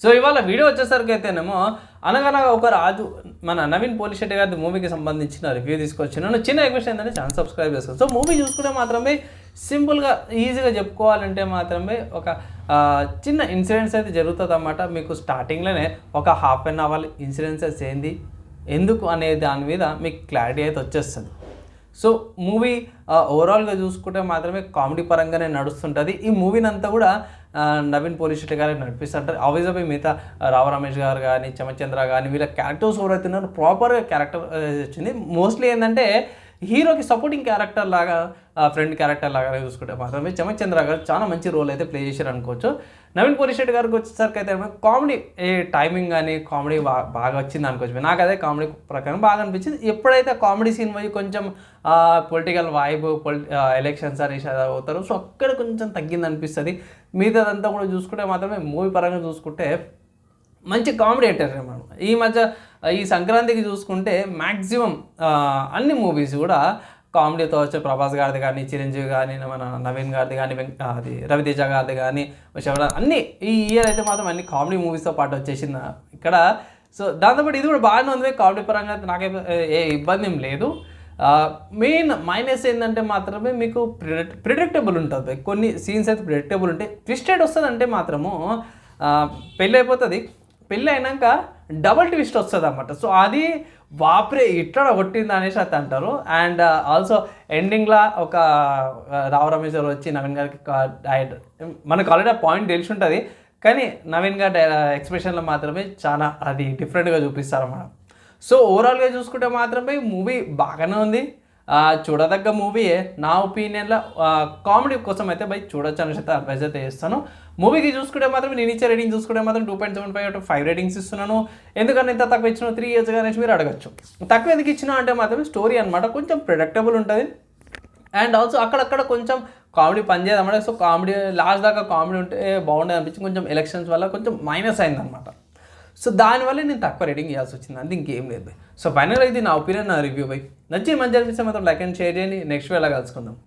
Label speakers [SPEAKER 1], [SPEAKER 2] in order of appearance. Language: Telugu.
[SPEAKER 1] సో ఇవాళ వీడియో వచ్చేసరికి అయితేనేమో అనగనగా ఒక రాజు మన నవీన్ పోలిశెట్టి గారి మూవీకి సంబంధించిన రివ్యూ తీసుకొచ్చినాను. చిన్న రిక్వెస్ట్ ఏంటంటే ఛానల్ సబ్స్క్రైబ్ చేసుకోండి. సో మూవీ చూసుకుంటే మాత్రమే సింపుల్గా ఈజీగా చెప్పుకోవాలంటే మాత్రమే ఒక చిన్న ఇన్సిడెంట్స్ అయితే జరుగుతుంది అన్నమాట. మీకు స్టార్టింగ్లోనే ఒక హాఫ్ అన్ అవర్ ఇన్సిడెన్సెస్ ఏంది ఎందుకు అనే దాని మీద మీకు క్లారిటీ అయితే వచ్చేస్తుంది. సో మూవీ ఓవరాల్గా చూసుకుంటే మాత్రమే కామెడీ పరంగానే నడుస్తుంటుంది. ఈ మూవీని అంతా కూడా నవీన్ పోలిశెట్టి గారు నడిపిస్తుంటారు. ఆబ్వియస్గా మిగతా రావు రమేష్ గారు కానీ చమచంద్ర కానీ వీళ్ళ క్యారెక్టర్స్ ఎవరైతే ఉన్నారో ప్రాపర్గా క్యారెక్టర్ వచ్చింది. మోస్ట్లీ ఏంటంటే హీరోకి సపోర్టింగ్ క్యారెక్టర్ లాగా ఫ్రెండ్ క్యారెక్టర్ లాగా చూసుకుంటే మాత్రమే చమచంద్ర గారు చాలా మంచి రోల్ అయితే ప్లే చేశారు అనుకోవచ్చు. నవీన్ పోలిశెట్టి గారికి వచ్చేసరికి అయితే కామెడీ టైమింగ్ కానీ కామెడీ బాగా వచ్చింది అనుకోవచ్చు. నాకు అదే కామెడీ ప్రకారం బాగా అనిపించింది. ఎప్పుడైతే కామెడీ సీన్ పోయి కొంచెం పొలిటికల్ వైబ్ ఎలక్షన్స్ అనేసి అవుతారు, సో అక్కడ కొంచెం తగ్గింది అనిపిస్తుంది. మిగతాదంతా కూడా చూసుకుంటే మాత్రమే మూవీ పరంగా చూసుకుంటే మంచి కామెడీ ఎంటర్ మనం ఈ మధ్య ఈ సంక్రాంతికి చూసుకుంటే మ్యాక్సిమం అన్ని మూవీస్ కూడా కామెడీతో వచ్చే ప్రభాస్ గారిది కానీ చిరంజీవి కానీ మన నవీన్ గారిది కానీ అది రవితేజ గారిది కానీ అన్నీ ఈ ఇయర్ అయితే మాత్రం అన్ని కామెడీ మూవీస్తో పాటు వచ్చేసింది ఇక్కడ. సో దాంతోపాటు ఇది కూడా బాగానే ఉంది కామెడీ పరంగా, నాకైతే ఏ ఇబ్బంది ఏం లేదు. మెయిన్ మైనస్ ఏంటంటే మాత్రమే మీకు ప్రిడిక్టబుల్ ఉంటుంది. కొన్ని సీన్స్ అయితే ప్రిడిక్టబుల్ ఉంటాయి. ట్విస్టెడ్ వస్తుంది అంటే మాత్రము పెళ్ళి అయిపోతుంది, పెళ్ళి అయినాక డబల్ ట్విస్ట్ వస్తుంది అన్నమాట. సో అది వాప్రే ఇట్లా కొట్టింది అనేసి అయితే అంటారు. అండ్ ఆల్సో ఎండింగ్లో ఒక రావు రమేష్ గారు వచ్చి నవీన్ గారికి మనకు ఆల్రెడీ పాయింట్ తెలిసి ఉంటుంది, కానీ నవీన్ గారి ఎక్స్ప్రెషన్లో మాత్రమే చాలా అది డిఫరెంట్గా చూపిస్తారు అన్నమాట. సో ఓవరాల్గా చూసుకుంటే మాత్రమే మూవీ బాగానే ఉంది, చూడదగ్గ మూవీయే. నా ఒపీనియన్లో కామెడీ కోసం అయితే చూడొచ్చు అనేసి అయితే అడ్వైజ్ అయితే చేస్తాను. మూవీకి చూసుకుంటే మాత్రం నేను ఇచ్చే రేటింగ్ చూసుకుంటే మాత్రం 2.75/5 రేటింగ్స్ ఇస్తున్నాను. ఎందుకంటే ఇంత తక్కువ ఇచ్చిన 3 years అనేసి మీరు అడగచ్చు. తక్కువ ఎందుకు ఇచ్చినా అంటే మాత్రమే స్టోరీ అనమాట కొంచెం ప్రెడిక్టబుల్ ఉంటుంది. అండ్ ఆల్సో అక్కడక్కడ కొంచెం కామెడీ పనిచేయదన్నమాట. సో కామెడీ లాస్ట్ దాకా కామెడీ ఉంటే బాగుండేది అనిపించి కొంచెం ఎలక్షన్స్ వల్ల కొంచెం మైనస్ అయిందనమాట. సో దానివల్ల నేను తక్కువ రేటింగ్ ఇవ్వాల్సి వచ్చింది, అంతే ఇంకేం లేదు. సో ఫైనల్గా ఇది నా ఒపీనియన్, నా రివ్యూ నచ్చి మంచి అనిపిస్తే మాత్రం లైక్ అండ్ షేర్ చేయండి. నెక్స్ట్ వేళ కలుసుకుందాం.